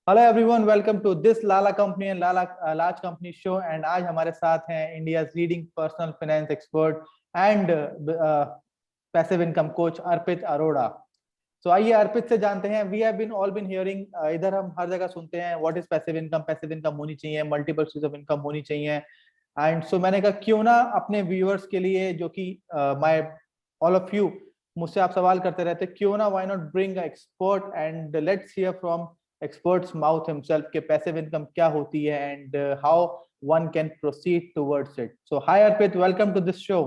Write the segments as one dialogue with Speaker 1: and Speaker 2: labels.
Speaker 1: Hello everyone, welcome to this Lala company and Lala large company show. And आज हमारे साथ हैं India leading personal finance expert and passive income coach Arpit Arora. तो आइए अर्पित से जानते हैं। We have been all been hearing, इधर हम हर जगह सुनते हैं व्हाट इज पैसिव इनकम होनी चाहिए, मल्टीपल सोर्स ऑफ इनकम होनी चाहिए। एंड सो मैंने कहा क्यों ना अपने व्यूअर्स के लिए, जो कि माय ऑल ऑफ यू मुझसे आप सवाल करते रहते, क्यों ना why not bring expert and let's hear from expert's mouth himself के passive income क्या होती है and how one can proceed towards it. So hi Arpit, welcome to this show.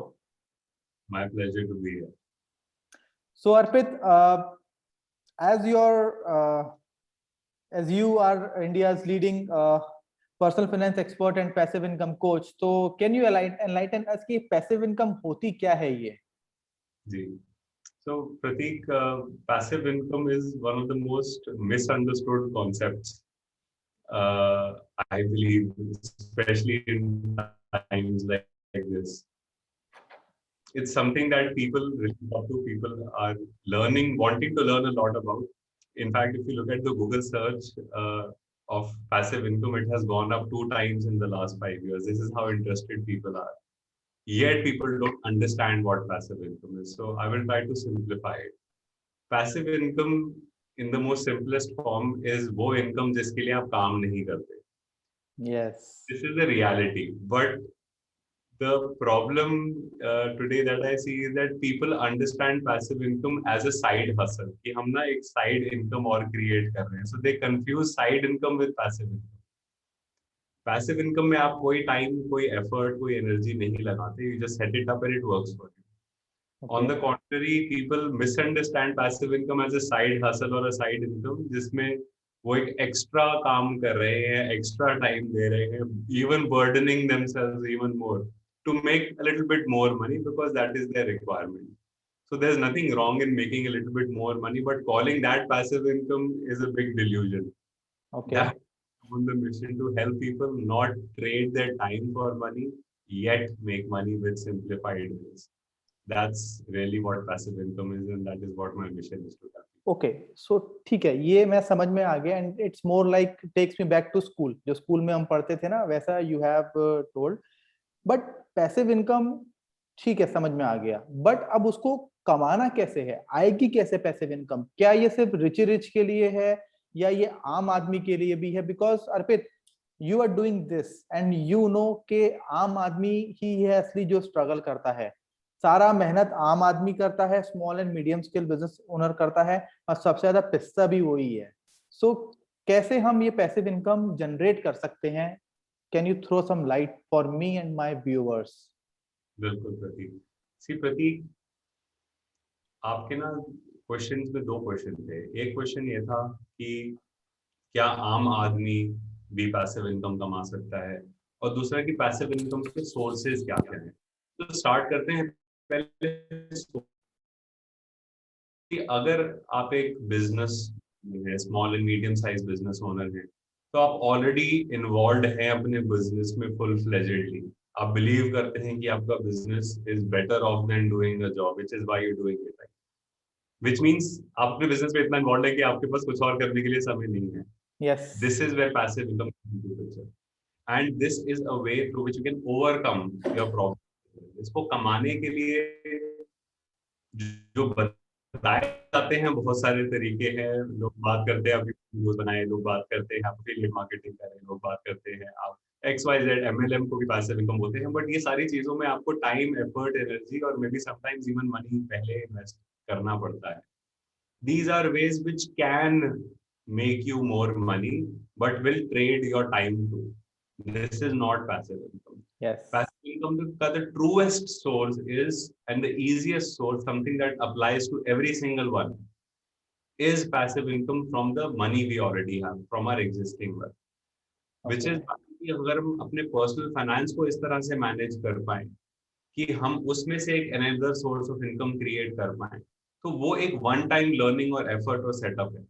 Speaker 2: My pleasure to be here.
Speaker 1: So Arpit, as you are India's leading personal finance expert and passive income coach, so can you enlighten us कि passive income होती क्या है ये?
Speaker 2: जी. So Pratik, passive income is one of the most misunderstood concepts. I believe, especially in times like this, it's something that people are learning, wanting to learn a lot about. In fact, if you look at the Google search of passive income, it has gone up 2 times in the last 5 years. This is how interested people are. Yet people don't understand what passive income is. So I will try to simplify it. Passive income in the most simplest form is वो income जिसके लिए आप काम नहीं करते.
Speaker 1: Yes.
Speaker 2: This is the reality. But the problem today that I see is that people understand passive income as a side hustle. कि हम ना एक side income और create कर रहे हैं. So they confuse side income with passive income. Passive income में आप कोई time, कोई effort, कोई energy नहीं लगाते. You just set it up and it works for you. Okay. On the contrary, people misunderstand passive income as a side hustle or a side income, जिसमें वो एक extra काम कर रहे हैं, extra time दे रहे हैं, even burdening themselves even more to make a little bit more money because that is their requirement. So there's nothing wrong in making a little bit more money, but calling that passive income is a big delusion.
Speaker 1: Okay.
Speaker 2: That's on the mission to help people not trade their time for money, yet make money with simplified ways. That's really what passive income is, and that is what my mission is to help.
Speaker 1: Okay, so ठीक है, ये मैं समझ में आ गया। and it's more like takes me back to school. जो school में हम पढ़ते थे ना, वैसा you have told. But passive income ठीक है, समझ में आ गया। But अब उसको कमाना कैसे है, आएगी कैसे पैसिव इनकम? क्या ये सिर्फ रिच के लिए है या ये आम आदमी के लिए भी है? Because Arpit, you are doing this and you know के आम आदमी ही है असली जो स्ट्रगल करता है। सारा मेहनत आम आदमी करता है, small and medium scale business owner करता है, और सबसे ज्यादा पिस्सा भी वही है। सो कैसे हम ये पैसिव इनकम जनरेट कर सकते हैं? Can you throw some light for me and my viewers?
Speaker 2: बिल्कुल प्रतीक। सी प्रतीक, आपके ना क्वेश्चंस में 2 क्वेश्चन थे। एक क्वेश्चन ये था कि क्या आम आदमी भी पैसिव इनकम कमा सकता है, और दूसरा कि पैसिव इनकम के सोर्सेज क्या क्या हैं। तो स्टार्ट करते हैं पहले कि अगर आप एक बिजनेस है, small and medium size business owner है, तो आप ऑलरेडी इन्वॉल्व हैं अपने बिजनेस में फुल फ्लेजेडली। आप बिलीव करते हैं कि आपका business is better off than doing a job, which is why you doing it, right? Which means आप अपने बिजनेस में इतना इन्वॉल्व है कि आपके पास कुछ और करने के लिए समय नहीं है।
Speaker 1: Yes,
Speaker 2: this is where passive income comes into picture, and this is a way through which you can overcome your problem. इसको कमाने के लिए जो बताए जाते हैं बहुत सारे तरीके हैं। लोग बात करते हैं अभी वीडियोस बनाए, लोग बात करते हैं एफिलिएट मार्केटिंग करें, लोग बात करते हैं आप XYZ MLM को भी पैसिव इनकम बोलते हैं। बट ये सारी चीजों में आपको टाइम, एफर्ट, एनर्जी और may be sometimes even money पहले इन्वेस्ट करना पड़ता है। These are ways which can make you more money but will trade your time too. This is not passive income.
Speaker 1: yes.
Speaker 2: Passive income, the truest source is, and the easiest source, something that applies to every single one, is passive income from the money we already have, from our existing wealth. Which is कि अगर हम अपने personal finance को इस तरह से manage कर पाए कि हम उसमें से एक another source of income create कर पाए, तो वो एक वन टाइम लर्निंग और एफर्ट और सेटअप है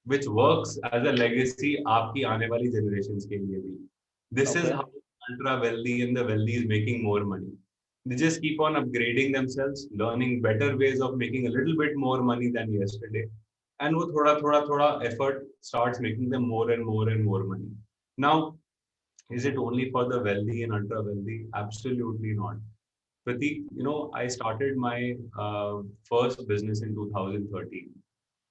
Speaker 2: which works as a legacy आपकी आने वाली generations के लिए भी. This is how ultra wealthy and the wealthy is making more money. They just keep on upgrading themselves, learning better ways of making a little bit more money than yesterday, and वो थोड़ा effort starts making them more and more and more money. Now, is it only for the wealthy and ultra wealthy? Absolutely not. Pratik, I started my first business in 2013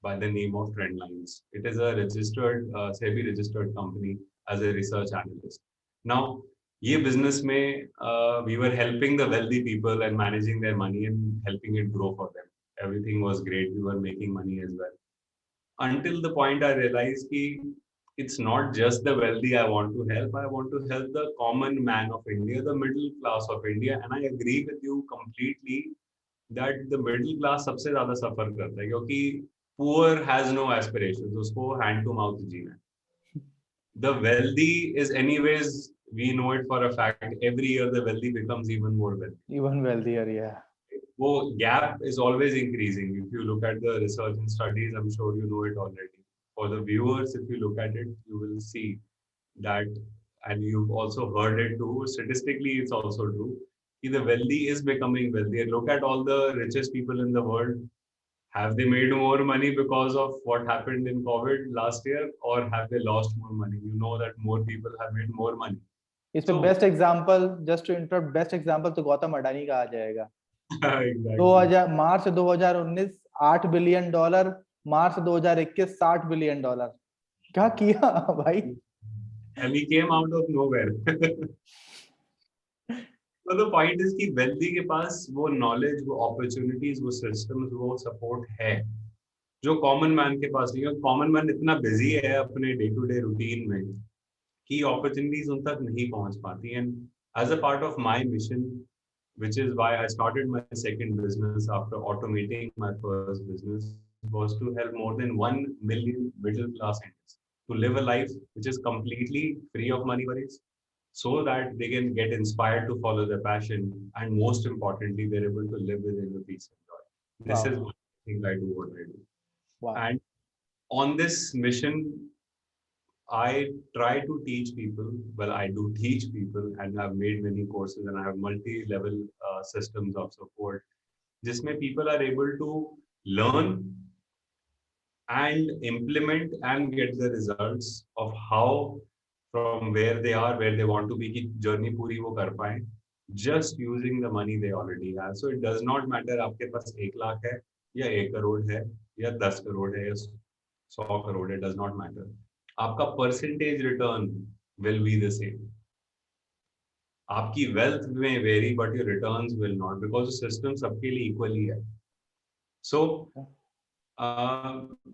Speaker 2: by the name of Trendlines. It is a registered, SEBI registered company as a research analyst. Now, ये business में we were helping the wealthy people and managing their money and helping it grow for them. Everything was great. We were making money as well. Until the point I realized कि it's not just the wealthy I want to help. I want to help the common man of India, the middle class of India. And I agree with you completely that the middle class सबसे ज़्यादा suffer करता है क्योंकि poor has no aspirations. उसको hand to mouth जीना है. The wealthy is anyways, we know it for a fact, every year the wealthy becomes even more wealthy.
Speaker 1: Even wealthier, yeah.
Speaker 2: Well, gap is always increasing. If you look at the research and studies, I'm sure you know it already. For the viewers, if you look at it, you will see that, and you've also heard it too. Statistically, it's also true. The wealthy is becoming wealthier. Look at all the richest people in the world. Have they made more money because of what happened in COVID last year, or have they lost more money? You know that more people have made more money.
Speaker 1: इसमें best example, just to interrupt, best example तो गौतम अडानी का आ जाएगा.
Speaker 2: Exactly.
Speaker 1: 2000 March 2019 $8 billion, March 2021 $60 billion. क्या किया भाई?
Speaker 2: And he came out of nowhere. So the point is कि wealthy के पास वो knowledge, वो opportunities, वो systems, वो support है जो common man के पास नहीं है. Common man इतना busy है अपने day to day routine में कि opportunities उन तक नहीं पहुंच पाती. And as a part of my mission, which is why I started my second business after automating my first business, was to help more than 1 million middle class Indians to live a life which is completely free of money worries, so that they can get inspired to follow their passion, and most importantly, they're able to live within a peace and joy. This is what I think I do what I do.
Speaker 1: Wow.
Speaker 2: And on this mission, I try to teach people. Well, I do teach people, and I've made many courses, and I have multi-level systems of support, जिसमें people are able to learn and implement and get the results of how from where they are, where they want to be, कि journey पूरी वो कर पाए, just using the money they already have. So it does not matter आपके पास 1 लाख है या 1 करोड़ है या 10 करोड़ है या 100 करोड़ है, does not matter. आपका percentage return will be the same. आपकी wealth may vary, but your returns will not, because the system सबके लिए equally है. So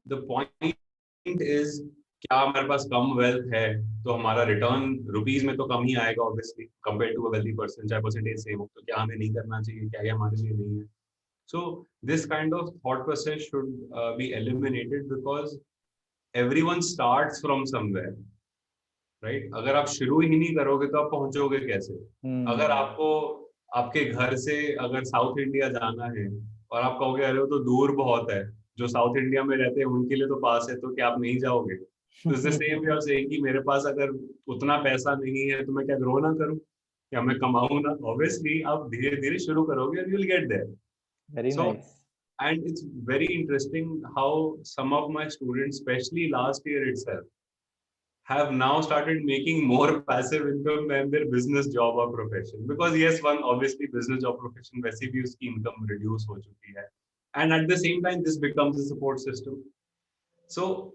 Speaker 2: the point is, क्या हमारे पास कम wealth है तो हमारा return rupees में तो कम ही आएगा obviously compared to a wealthy person, चाहे percentage same हो, तो क्या हमें नहीं करना चाहिए, क्या ये हमारे लिए नहीं है. So this kind of thought process should be eliminated, because everyone starts from somewhere, right? अगर आप शुरू ही नहीं करोगे तो आप पहुंचोगे कैसे? अगर आपको आपके घर से अगर साउथ इंडिया जाना है और आप कहोगे अरे वो तो दूर बहुत है, जो साउथ इंडिया में रहते हैं उनके लिए तो पास है, तो क्या आप नहीं जाओगे? तो इससे सेम वे ऑफ सेइंग कि मेरे पास अगर उतना पैसा नहीं है तो मैं क्या ग्रो ना करूं, क्या मैं कमाऊं ना? ऑब्वियसली आप धीरे धीरे शुरू करोगे and you'll get there.
Speaker 1: Very nice.
Speaker 2: And it's very interesting how some of my students, especially last year itself, have now started making more passive income than their business job or profession. Because yes, one obviously business job profession वैसे भी उसकी income reduce हो चुकी है, and at the same time this becomes a support system. So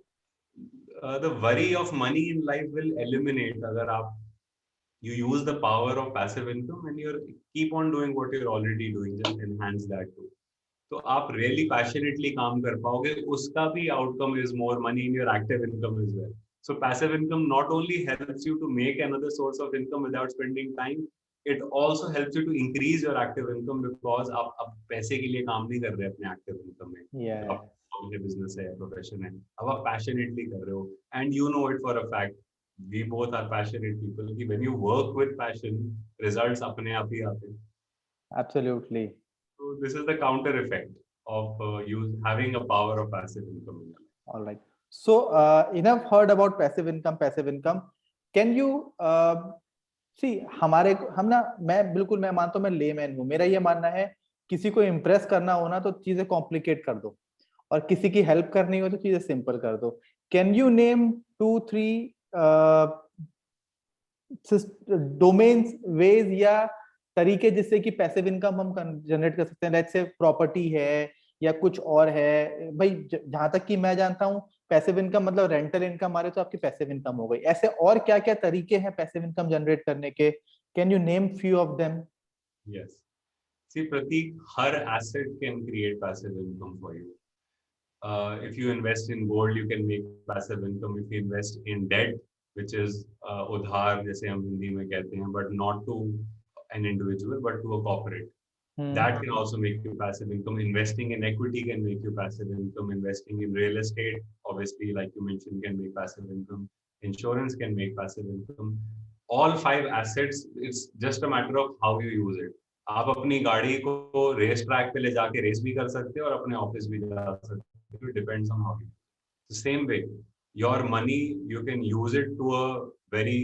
Speaker 2: the worry of money in life will eliminate अगर आप you use the power of passive income and you keep on doing what you're already doing, just enhance that too. तो आप really passionately काम कर पाओगे, उसका भी outcome is more money in your active income as well. So passive income not only helps you to make another source of income without spending time, it also helps you to increase your active income, because आप अब पैसे के लिए काम नहीं कर रहे अपने active income में.
Speaker 1: Yeah.
Speaker 2: अपने business है, profession है, अब आप passionately कर रहे हो, and you know it for a fact. We both are passionate people. कि when you work with passion, results अपने आप ही आते हैं.
Speaker 1: Absolutely.
Speaker 2: So this is the counter effect of you having a power of passive income.
Speaker 1: All right. So enough heard about passive income. Passive income. Can you see हमारे हम ना, मैं मानता हूँ, मैं लेमैन हूँ. मेरा ये मानना है किसी को इम्प्रेस करना हो ना तो चीजें कॉम्प्लिकेट कर दो, और किसी की हेल्प करनी हो तो चीजें सिंपल कर दो. Can you name 2-3 domains, ways या तरीके जिससे कि पैसिव इनकम हम जनरेट कर सकते हैं? लेट्स से प्रॉपर्टी है या कुछ और है भाई. जहां तक कि मैं जानता हूँ पैसिव इनकम मतलब रेंटल इनकम आ रही तो आपकी पैसिव इनकम हो गई. ऐसे और क्या क्या तरीके हैं पैसिव इनकम जनरेट करने के? Can you name few of them?
Speaker 2: Yes. See, Pratik, her asset can create passive income for you. If you invest in gold, you can make passive income. If you invest in debt, which is udhar, जैसे हम हिंदी में कहते हैं, but not to an individual, but to a corporate. That can also make you passive income. Investing in equity can make you passive income. Investing in real estate, obviously, like you mentioned, can make passive income. Insurance can make passive income. All five assets, it's just a matter of how you use it. आप अपनी गाड़ी को race track पे ले जाके race भी कर सकते हो और अपने ऑफिस भी जा सकते हो. It depends on how you. The same way, your money, you can use it to a very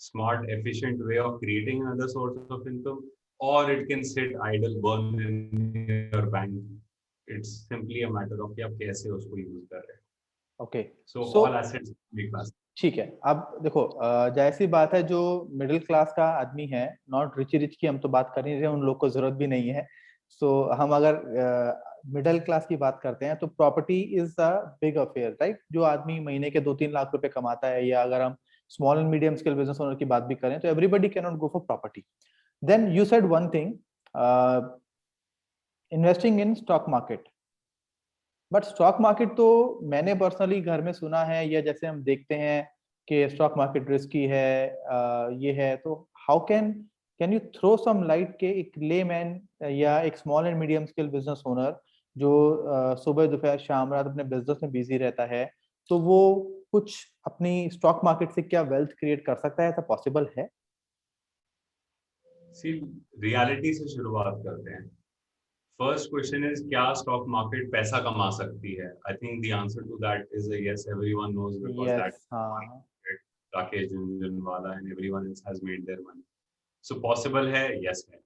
Speaker 2: smart, efficient way of creating another source of income, or it can sit idle, burn in your bank. It's simply a matter of कि आप कैसे उसको use कर रहे हो.
Speaker 1: Okay.
Speaker 2: So
Speaker 1: सो
Speaker 2: all assets make passive.
Speaker 1: ठीक है. अब देखो, जाहिर सी बात है, जो मिडिल क्लास का आदमी है, नॉट रिच रिच की हम तो बात कर नहीं रहे, उन लोग को जरूरत भी नहीं है. सो हम अगर मिडिल क्लास की बात करते हैं तो property is a big affair, right? जो आदमी महीने के 2-3 लाख रुपए कमाता है, या अगर हम small and medium scale business owner की बात भी करें तो everybody can not go for property. Then you said one thing, investing in stock market. But stock market तो मैंने पर्सनली घर में सुना है, या जैसे हम देखते हैं कि स्टॉक मार्केट रिस्की है, ये है. तो how can you throw some light के एक लेमैन या एक small and medium scale business owner जो सुबह दोपहर शाम रात अपने बिजनेस में बिजी रहता है, तो वो कुछ अपनी स्टॉक मार्केट से क्या वेल्थ क्रिएट कर सकता है? ऐसा पॉसिबल है?
Speaker 2: See, reality से शुरुआत करते हैं. First question is क्या stock market पैसा कमा सकती है? I think the answer to that is a yes. Everyone knows because
Speaker 1: yes.
Speaker 2: that
Speaker 1: हाँ.
Speaker 2: Rakesh Jhunjhunwala and everyone else has made their money. So possible है? Yes है.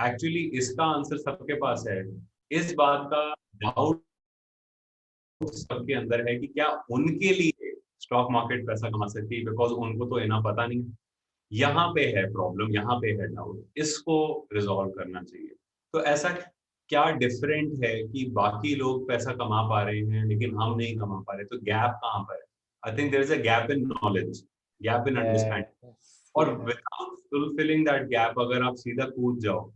Speaker 2: Actually इसका answer सबके पास है. इस बात का डाउट सबके अंदर है कि क्या उनके लिए स्टॉक मार्केट पैसा कमा सकती है, बिकॉज उनको तो इतना पता नहीं. यहाँ पे है प्रॉब्लम, यहाँ पे है डाउट. इसको रिजॉल्व करना चाहिए. तो ऐसा क्या डिफरेंट है कि बाकी लोग पैसा कमा पा रहे हैं लेकिन हम नहीं कमा पा रहे? तो गैप कहाँ पर है? I think there is a gap in knowledge, gap in understanding. और विदाउट फुलफिलिंग दैट गैप अगर आप सीधा कूद जाओ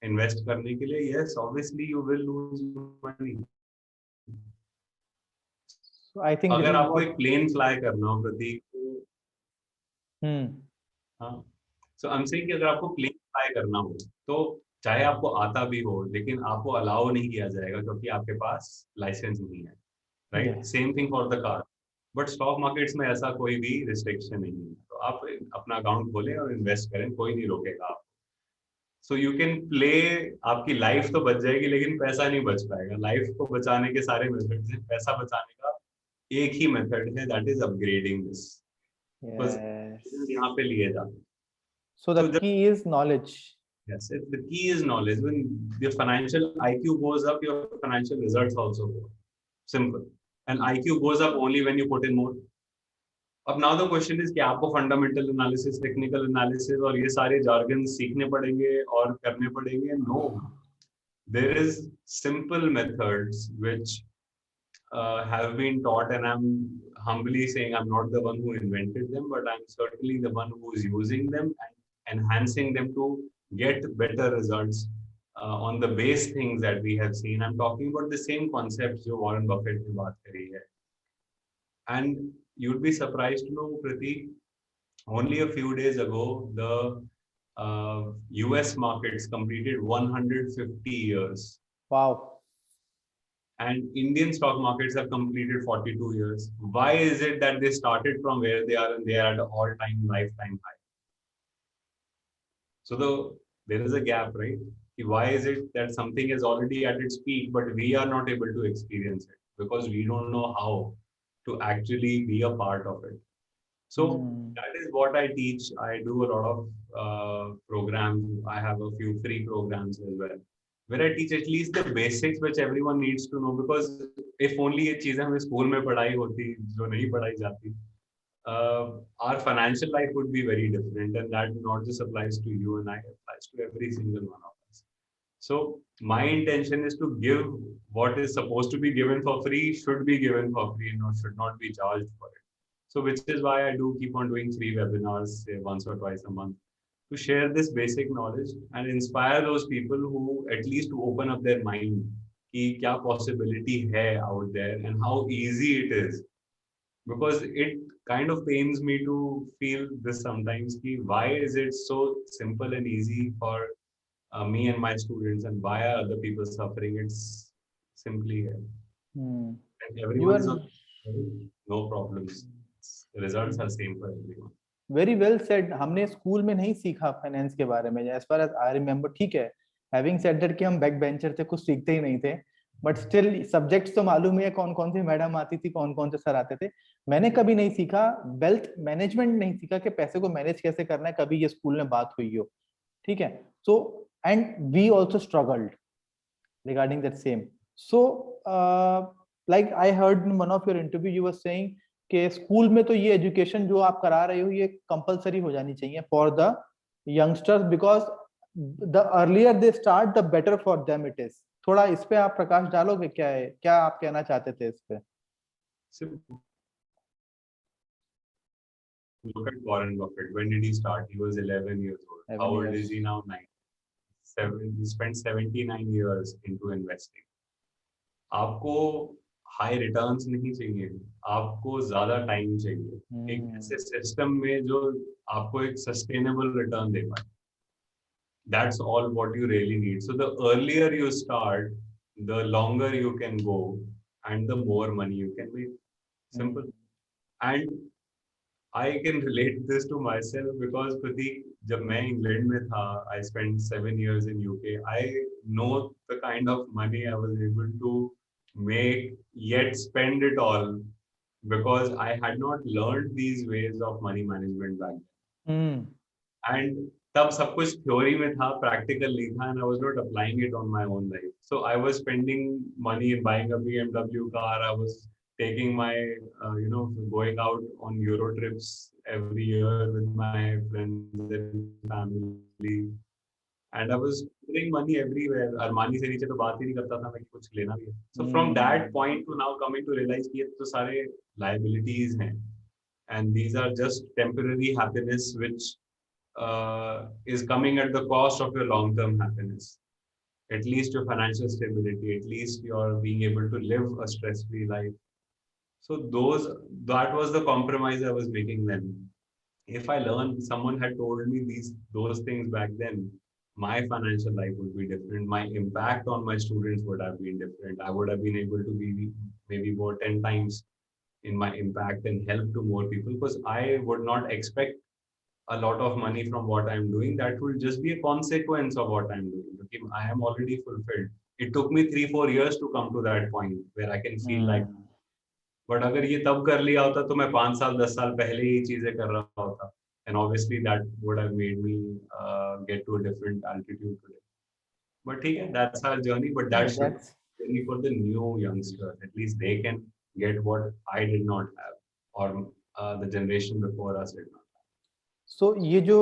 Speaker 2: इन्वेस्ट करने के लिए, yes obviously you will lose money.
Speaker 1: I think this
Speaker 2: अगर
Speaker 1: इज
Speaker 2: आपको
Speaker 1: व्हाट.
Speaker 2: एक प्लेन फ्लाई करना हो प्रतीक,
Speaker 1: हम्म.
Speaker 2: हाँ, सो आई एम सेइंग कि अगर आपको प्लेन फ्लाई करना हो तो चाहे आपको आता भी हो लेकिन आपको अलाउ नहीं किया जाएगा क्योंकि आपके पास लाइसेंस नहीं है, right?
Speaker 1: Yes.
Speaker 2: Same thing for the car. But stock markets में ऐसा कोई भी रिस्ट्रिक्शन नहीं है. तो आप अपना अकाउंट खोलें और इन्वेस्ट करें, कोई नहीं रोकेगा आपको. So you can play. आपकी लाइफ तो बच जाएगी लेकिन पैसा नहीं बच पाएगा. लाइफ को बचाने के सारे मेथड्स हैं, पैसा बचाने का एक ही मेथड है, दैट इज अपग्रेडिंग दिस. बस
Speaker 1: Yes.
Speaker 2: यहाँ पे लिए जाते हैं.
Speaker 1: So
Speaker 2: So
Speaker 1: the key is knowledge.
Speaker 2: yes, the key is knowledge. When your financial IQ goes up, your financial results also go up. Simple. And IQ goes up only when you put in more. अब now the question is कि आपको fundamental analysis, technical analysis और ये सारे jargon सीखने पड़ेंगे और करने पड़ेंगे? No. There is simple methods which have been taught, and I'm humbly saying I'm not the one who invented them, but I'm certainly the one who is using them and enhancing them to get better results on the base things that we have seen. I'm talking about the same concepts जो Warren Buffett ने बात करी है. And you'd be surprised to know, Pratik, only a few days ago, the US markets completed 150 years.
Speaker 1: Wow.
Speaker 2: And Indian stock markets have completed 42 years. Why is it that they started from where they are and they are at an all-time lifetime high? So there is a gap, right? Why is it that something is already at its peak, but we are not able to experience it because we don't know how to actually be a part of it? So that is what I teach. I do a lot of programs. I have a few free programs as well. where I teach at least the basics which everyone needs to know, because if only ये चीजें हमें school में पढ़ाई होती जो नहीं पढ़ाई जाती, our financial life would be very different, and that not just applies to you and I, applies to every single one of us. So my intention is to give what is supposed to be given for free, should be given for free, and should not be charged for it. So which is why I do keep on doing free webinars, say once or twice a month, to share this basic knowledge and inspire those people who at least to open up their mind कि क्या possibility है out there and how easy it is. Because it kind of pains me to feel this sometimes कि why is it so simple and easy for me and my students, and why are other people suffering? It's simply and
Speaker 1: You
Speaker 2: everyone is
Speaker 1: are
Speaker 2: on no problems. Results are same for everyone.
Speaker 1: Very well said. हमने school में नहीं सीखा finance के बारे में, as far as I remember. ठीक है, having said that कि हम बैक बेंचर थे, कुछ सीखते ही नहीं थे, बट स्टिल सब्जेक्ट्स तो मालूम है कौन कौन सी मैडम आती थी, कौन कौन से सर आते थे. मैंने कभी नहीं सीखा वेल्थ मैनेजमेंट, नहीं सीखा कि पैसे को मैनेज कैसे करना है, कभी ये स्कूल में बात हुई हो. ठीक है, so and we also struggled regarding that same. So like I heard in one of your interview you were saying कि स्कूल में तो ये एजुकेशन जो आप करा रहे हो ये कंपलसरी हो जानी चाहिए for the youngsters, because the earlier they start the better for them it is. थोड़ा इस पे आप प्रकाश डालोगे, क्या है, क्या आप कहना चाहते थे इस पे?
Speaker 2: Look at Warren Buffett. When did he start? He was 11 years old.
Speaker 1: 11
Speaker 2: How old
Speaker 1: years.
Speaker 2: is he now? 9. He spent 79 years into investing. आपको हाई रिटर्न्स नहीं चाहिए, आपको ज्यादा टाइम चाहिए एक ऐसे सिस्टम में जो आपको एक सस्टेनेबल रिटर्न दे पाए. That's all what you really need. So the earlier you start, the longer you can go and the more money you can make. Simple. And I can relate this to myself because Pratik, जब मैं England में था, I spent 7 years in UK. I know the kind of money I was able to make yet spend it all because I had not learned these ways of money management back then. And तब सब कुछ theory में था, practical नहीं था, and I was not applying it on my own life. So I was spending money in buying a BMW car. I was taking my, going out on Euro trips every year with my friends and family. And I was spending money everywhere. Armani से नीचे तो बात ही नहीं करता था मैं कि कुछ लेना भी है. So from that point to now coming to realize कि ये तो सारे liabilities हैं, and these are just temporary happiness which is coming at the cost of your long-term happiness. At least your financial stability, at least you're being able to live a stress-free life. So that was the compromise I was making then. If I learned, someone had told me those things back then, my financial life would be different. My impact on my students would have been different. I would have been able to be maybe more 10 times in my impact and help to more people, because I would not expect a lot of money from what I'm doing. That will just be a consequence of what I'm doing. Okay, I am already fulfilled. It took me 3-4 years to come to that point where I can feel like, but अगर ये तब कर लिया होता तो मैं 5 साल 10 साल पहले ही चीजें कर रहा होता, and obviously that would have made me get to a different altitude today. But ठीक है, that's our journey. But that's journey for the new youngsters. At least they can get what I did not have, or the generation before us did not.
Speaker 1: So ये जो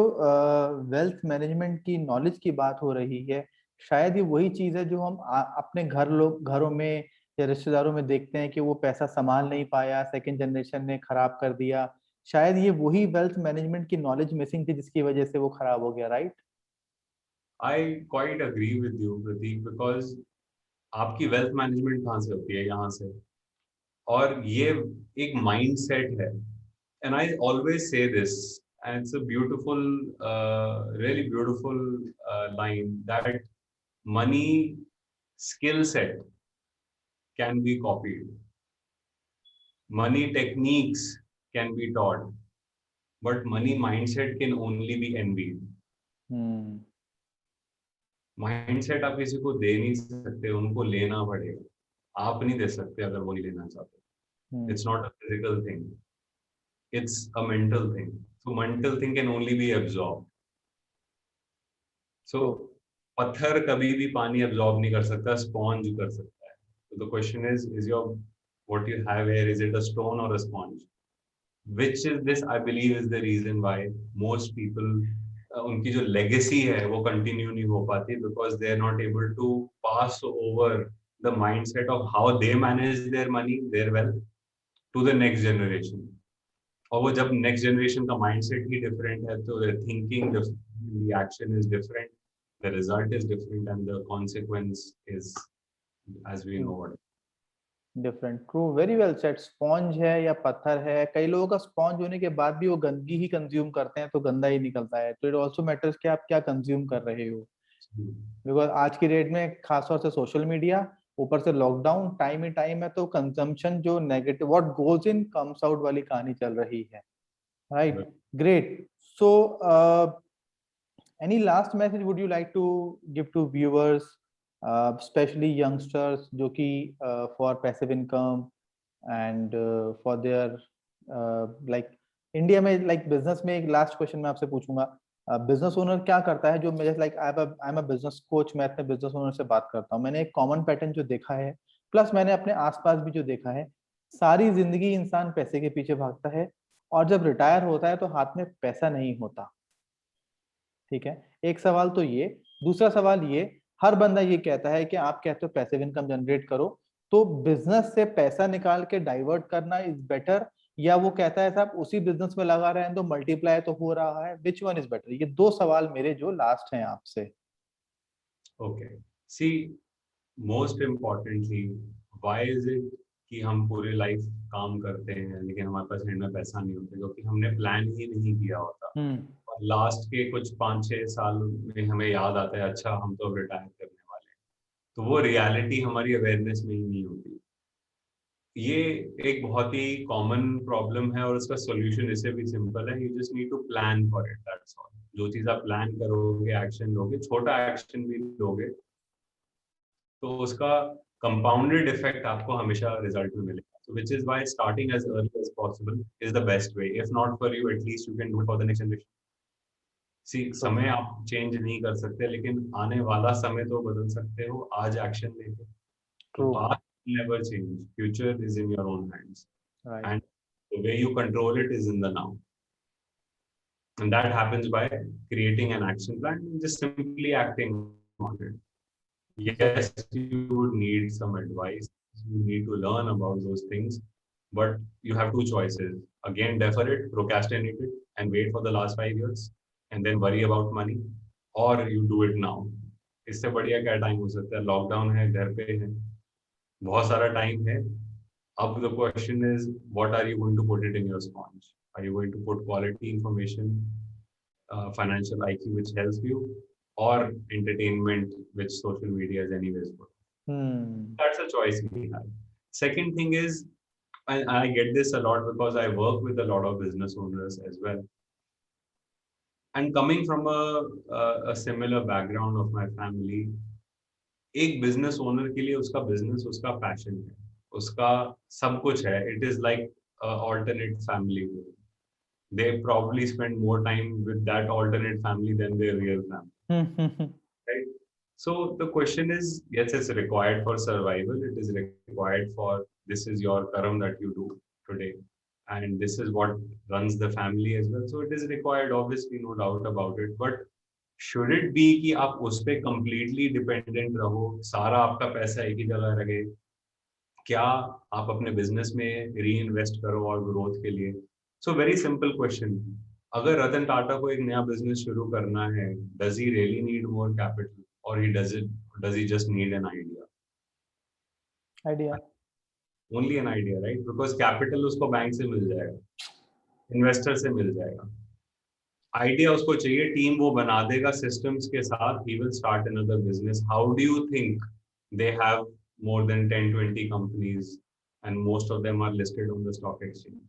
Speaker 1: wealth management की knowledge की बात हो रही है, शायद ये वही चीज है जो हम अपने घरों में या रिश्तेदारों में देखते हैं कि वो पैसा संभाल नहीं पाया, सेकंड जनरेशन ने खराब कर दिया. शायद ये वही वेल्थ मैनेजमेंट की नॉलेज मिसिंग थी जिसकी वजह से वो खराब हो गया, right?
Speaker 2: I quite agree with you, Pratik, because आपकी वेल्थ मैनेजमेंट कहाँ से होती है? यहाँ से. और ये एक माइंडसेट है. And I always say this, and it's a beautiful, really beautiful line, that money skill set can be copied. Money techniques can be taught, but money mindset can only be envied. Mindset आप किसी को दे नहीं सकते, उनको लेना पड़ेगा. आप नहीं दे सकते अगर वो नहीं लेना चाहते. It's not a physical thing. It's a mental thing. So mental thing can only be absorbed. So पत्थर कभी भी पानी अब्सॉर्ब नहीं कर सकता, स्पॉन्ज कर सकता है. तो the question is your what you have here, is it a stone और a sponge? Which is this, I believe, is the reason why most people उनकी जो legacy है वो continue नहीं हो पाती, because they are not able to pass over the mindset of how they manage their money, their wealth, to the next generation. और वो जब next generation का mindset ही different है, तो their thinking different, the action is different, the result is different, and the consequence is, as we know what.
Speaker 1: Different, true, very well said. Sponge है या पत्थर है, कई लोगों का स्पॉन्ज होने के बाद भी वो गंदगी ही कंज्यूम करते हैं तो गंदा ही निकलता है. तो इट आल्सो मैटर्स कि आप क्या कंज्यूम कर रहे हो. बिकॉज आज की डेट में खासतौर से सोशल मीडिया, ऊपर से लॉकडाउन, टाइम ही टाइम है, तो कंजम्पशन जो negative, what goes in comes out वाली कहानी चल रही है. Right, great. So any last message would you like to give to viewers, especially youngsters जो कि for passive income and for their like India में like business में, एक last question मैं आपसे पूछूंगा, बिजनेस ओनर क्या करता है जो मैं like I am a business coach, मैं अपने बिजनेस ओनर से बात करता हूँ, मैंने एक कॉमन पैटर्न जो देखा है, प्लस मैंने अपने आसपास भी जो देखा है, सारी जिंदगी इंसान पैसे के पीछे भागता है और जब रिटायर होता है तो हाथ में पैसा नहीं होता. ठीक है, एक सवाल तो ये. दूसरा सवाल ये, हर बंदा ये कहता है कि आप कहते हो पैसिव इनकम जनरेट करो, तो बिजनेस से पैसा निकाल के डाइवर्ट करना इज बेटर, या वो कहता है साहब उसी बिजनेस में लगा रहे हैं तो मल्टीप्लाई तो हो रहा है, विच वन इज बेटर? ये दो सवाल मेरे जो लास्ट हैं आपसे.
Speaker 2: Okay, see, most importantly, why is it कि हम पूरी लाइफ काम करते हैं लेकिन हमारे पास हैंड में पैसा नहीं होता? क्योंकि हमने प्लान ही नहीं किया होता. और लास्ट के कुछ 5-6 साल में हमें याद आता है, अच्छा हम तो अब रिटायर करने वाले हैं. तो वो रियलिटी हमारी अवेयरनेस में ही नहीं होती. ये एक बहुत ही कॉमन प्रॉब्लम है और उसका सोल्यूशन इससे भी सिंपल है. You just need to plan for it, that's all. जो चीज आप प्लान करोगे, एक्शन लोगे, छोटा एक्शन भी लोगे, तो उसका कंपाउंडेड इफेक्ट आपको हमेशा रिजल्ट में मिलेगा. So which is why starting as early as possible is the best way. If not for you, at least you can do it for the next generation. See, समय आप change नहीं कर सकते, लेकिन आने वाला समय तो बदल सकते हो आज एक्शन लेके. तो past will never change. Future is in your own hands.
Speaker 1: Right.
Speaker 2: And the way you control it is in the now. And that happens by creating an action plan and just simply acting on it. Yes, you would need some advice. You need to learn about those things, but you have two choices. Again, defer it, procrastinate it, and wait for the last 5 years, and then worry about money, or you do it now. इससे बढ़िया क्या time हो सकता है? Lockdown है, घर पे है, बहुत सारा टाइम है. अब the question is, what are you going to put it in your sponge? Are you going to put quality information, financial IQ, which helps you, or entertainment, which social media is anyways for? That's a choice we have. Second thing is, I get this a lot because I work with a lot of business owners as well. And coming from a similar background of my family, एक business owner के लिए उसका business उसका passion है, उसका सब कुछ है. It is like a alternate family. They probably spend more time with that alternate family than their real family. Right? So the question is, yes, it's required for survival. It is required for, this is your karam that you do today, and this is what runs the family as well. So it is required, obviously, no doubt about it. But should it be कि आप उस पे completely dependent रहो, सारा आपका पैसा एक ही जगह रहे? क्या आप अपने बिजनेस में reinvest करो और growth के लिए? So very simple question. अगर रतन टाटा को एक नया बिजनेस शुरू करना है, does he really need more capital, or does he just need an idea? Only an idea, right? Because capital उसको बैंक से मिल जाएगा, इन्वेस्टर से मिल जाएगा. आइडिया उसको चाहिए, टीम वो बना देगा systems के साथ. He will start another business. How do you think they have more than 10-20 companies and most of them are listed on the stock exchange?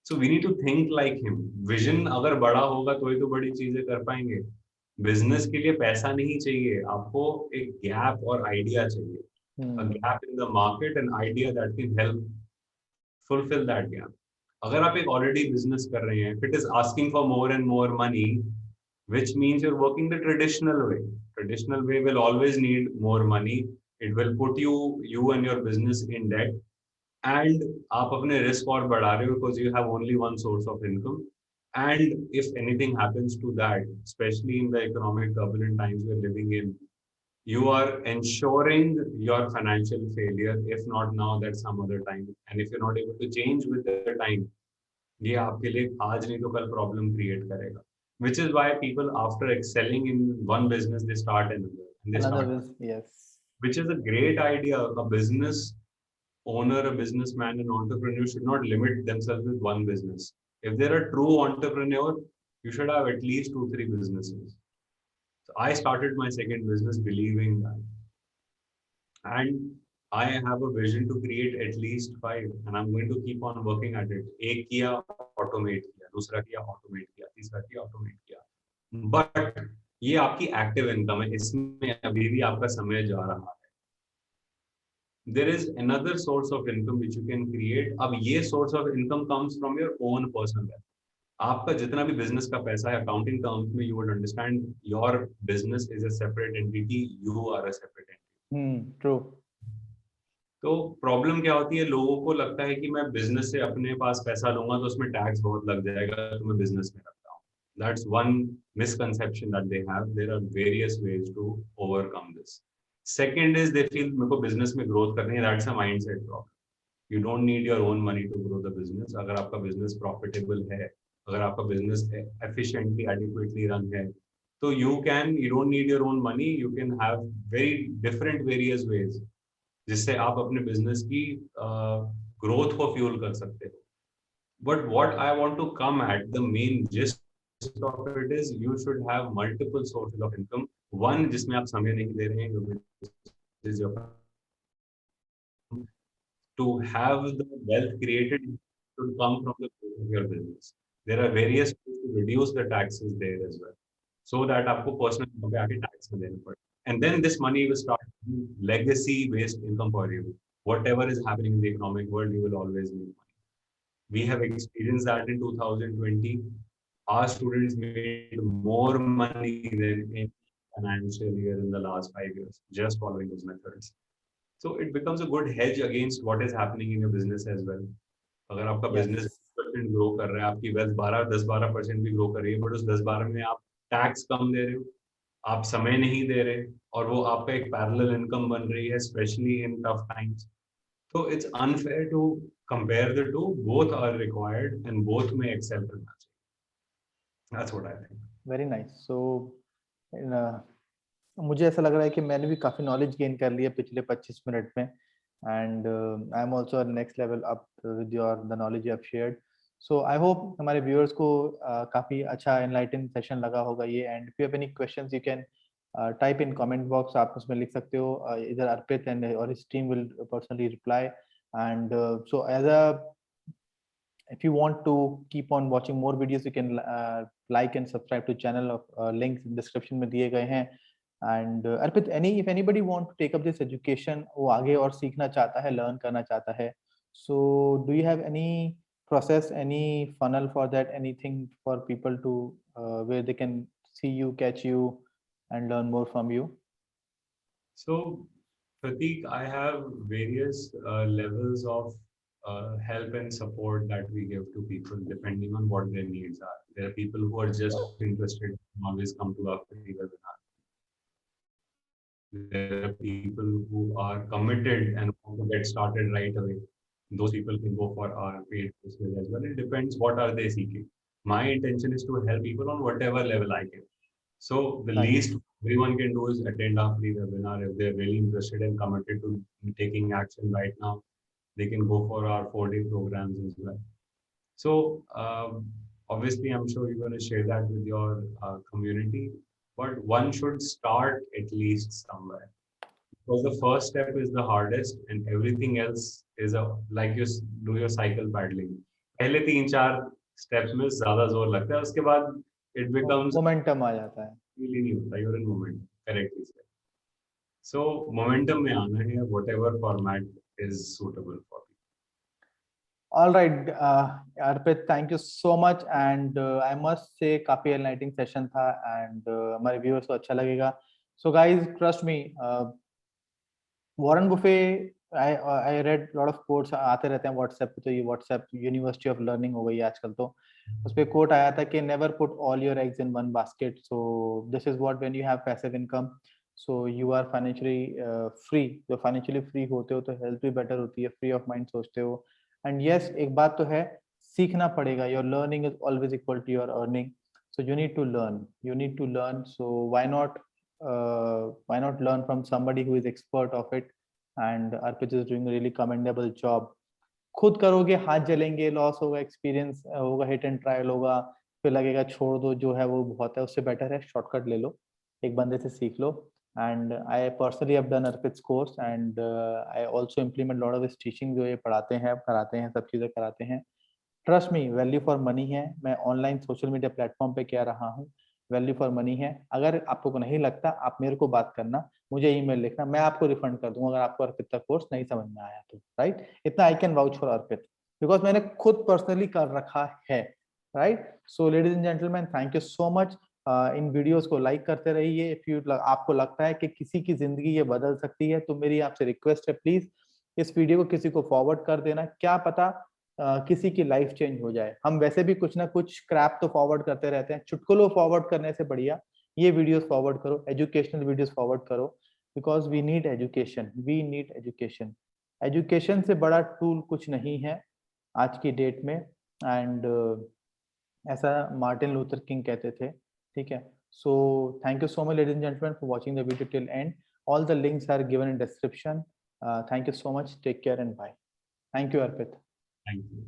Speaker 2: So we need to think like him. Vision अगर बड़ा होगा तो ही तो बड़ी चीजें कर पाएंगे. Business के लिए पैसा नहीं चाहिए, आपको एक गैप और आइडिया चाहिए. A gap in the market, an idea that can help fulfill that gap. अगर आप एक already business कर रहे हैं, if it is asking for more and more money, which means you're working the traditional way. Traditional way will always need more money. It will put you and your business in debt, and आप अपने risk और बढ़ा रहे हो because you have only one source of income. And if anything happens to that, especially in the economic turbulent times we're living in, you are ensuring your financial failure, if not now, that some other time. And if you're not able to change with the time, ये आपके लिए आज नहीं तो कल problem create करेगा. Which is why people, after excelling in one business, they start another. And they
Speaker 1: Another
Speaker 2: start,
Speaker 1: is, yes.
Speaker 2: which is a great idea. A business owner, a businessman, an entrepreneur should not limit themselves with one business. If they're a true entrepreneur, you should have at least 2, 3 businesses. So I started my second business believing that. And I have a vision to create at least 5, and I'm going to keep on working at it. एक किया automate किया, दूसरा किया automate किया, तीसरा किया automate किया. But ये आपकी active income है, इसमें अभी भी आपका समय जा रहा है. There is another source of income which you can create. अब ये source of income comes from your own personal wealth. आपका जितना भी business का पैसा है, accounting terms में you would understand your business is a separate entity, you are a separate entity.
Speaker 1: True.
Speaker 2: तो प्रॉब्लम क्या होती है, लोगों को लगता है कि मैं बिजनेस से अपने पास पैसा लूंगा तो उसमें टैक्स बहुत लग जाएगा, तो मैं बिजनेस में रखता हूँ. That's one misconception that they have. There are various ways to overcome this. Second is they feel मेरे को बिजनेस में ग्रोथ करनी है. That's a mindset problem. You don't need your own money to grow the business. अगर आपका business profitable है, अगर आपका बिजनेस एफिशिएंटली एडिक्वेटली रन है, तो you don't need your own money. You can have very different various ways जिससे आप अपने बिजनेस की ग्रोथ को फ्यूल कर सकते हो. But what I want to come at the main gist of it is you should have multiple sources of income. One जिसमें आप समय नहीं दे रहे हैं, to have the wealth created should come from the growth of your business. There are various ways to reduce the taxes there as well, so that आपको personal पे आके tax में देना पड़े. And then this money will start legacy-based income for you. Whatever is happening in the economic world, you will always need money. We have experienced that in 2020. Our students made more money than any financial year in the last 5 years, just following those methods. So it becomes a good hedge against what is happening in your business as well. अगर आपका business 10% grow कर रहा है, आपकी wealth 10-12% भी grow कर रही है, but उस 10-12 में आप tax कम दे रहे हो, आप समय नहीं दे रहे, और वो आपका एक parallel income बन रही है, especially in tough times. So it's unfair to compare the two. Both are required and both may excel करना चाहिए. That's what I think.
Speaker 1: Very nice. So मुझे ऐसा लग रहा है कि मैंने भी काफी नॉलेज गेन कर लिया पिछले 25 मिनट में, and I am also next level up with your the knowledge you have shared. So I hope हमारे व्यूअर्स को काफी अच्छा एनलाइटन सेशन लगा होगा ये. And if you have any questions you can type in comment box. आप उसमें लिख सकते हो. इधर अर्पित एंड और his team will personally reply. And so as a if you want to keep on watching more videos, you can like and subscribe to channel. Of links in description में दिए गए हैं. And Arpit, if anybody want to take up this education, वो आगे और सीखना चाहता है, learn करना चाहता है, so do you have any process, any funnel for that, anything for people to where they can see you, catch you, and learn more from you?
Speaker 2: So, Pratik, I have various levels of help and support that we give to people depending on what their needs are. There are people who are just interested and always come to our free webinar. There are people who are committed and want to get started right away. Those people can go for our paid courses as well. It depends what are they seeking. My intention is to help people on whatever level I can. So the least everyone can do is attend our free webinar. If they're really interested and committed to taking action right now, they can go for our 4-day programs as well. So obviously, I'm sure you're going to share that with your community, but one should start at least somewhere. Because the first step is the hardest, and everything else is like you do your cycle paddling. पहले 3-4 steps में ज़्यादा जोर लगता है, उसके बाद it becomes
Speaker 1: momentum आ जाता है.
Speaker 2: Really नहीं होता, you're in momentum, correctly said. So momentum में आना है, whatever format is suitable for you.
Speaker 1: All right, Arpit, thank you so much and I must say काफी enlightening session था and हमारे viewers को अच्छा लगेगा. So guys, trust me, Warren Buffett I read lot of quotes आते रहते हैं WhatsApp पे, तो ये व्हाट्सएप यूनिवर्सिटी ऑफ लर्निंग हो गई है आजकल. तो उस पे कोट आया था कि never put all your eggs in one basket. So this is what when you have passive income, so you are financially free. जो फाइनेंशियली फ्री होते हो तो हेल्थ भी बेटर होती है, फ्री ऑफ माइंड सोचते हो. एंड यस, एक बात तो है, सीखना पड़ेगा. Your learning is always equal to your earning. So you need to learn, you need to learn. So why not learn from somebody who is expert of it? And Arpit is doing a really commendable job. खुद करोगे हाथ जलेंगे, loss होगा, experience होगा, hit and trial होगा, फिर लगेगा छोड़ दो, जो है वो बहुत है. उससे बेटर है शॉर्टकट ले लो, एक बंदे से सीख लो. And I personally have done Arpit's course and I also implement lot of his teaching. जो ये पढ़ाते हैं, कराते हैं, सब चीजें कराते हैं. Trust me, value for money है. मैं ऑनलाइन सोशल मीडिया प्लेटफॉर्म पे कह रहा हूँ, वैल्यू फॉर मनी है. अगर आपको नहीं लगता, आप मेरे को बात करना, मुझे ईमेल लिखना, मैं आपको रिफंड कर दूंगा अगर आपको अर्पित का कोर्स नहीं समझ में आया तो. राइट, इतना I can vouch for Arpit because मैंने खुद पर्सनली कर रखा है. Right. So ladies and gentleman, thank you so much. In videos को लाइक करते रहिए. इफ यू आपको लगता है कि किसी की जिंदगी ये बदल सकती है, तो मेरी आपसे रिक्वेस्ट है, प्लीज इस वीडियो को किसी को फॉरवर्ड कर देना. क्या पता किसी की लाइफ चेंज हो जाए. हम वैसे भी कुछ ना कुछ क्रैप तो फॉरवर्ड करते रहते हैं, चुटकुलों फॉरवर्ड करने से बढ़िया ये वीडियोस फॉरवर्ड करो, एजुकेशनल वीडियोस फॉरवर्ड करो. Because we need education, we need education. Education से बड़ा टूल कुछ नहीं है आज की डेट में. एंड ऐसा मार्टिन लूथर किंग कहते थे. ठीक है. So thank you so much ladies and gentleman for watching the video till end. All the links are given in description. Thank you so much. Take care and bye. Thank you Arpit.
Speaker 2: Thank you.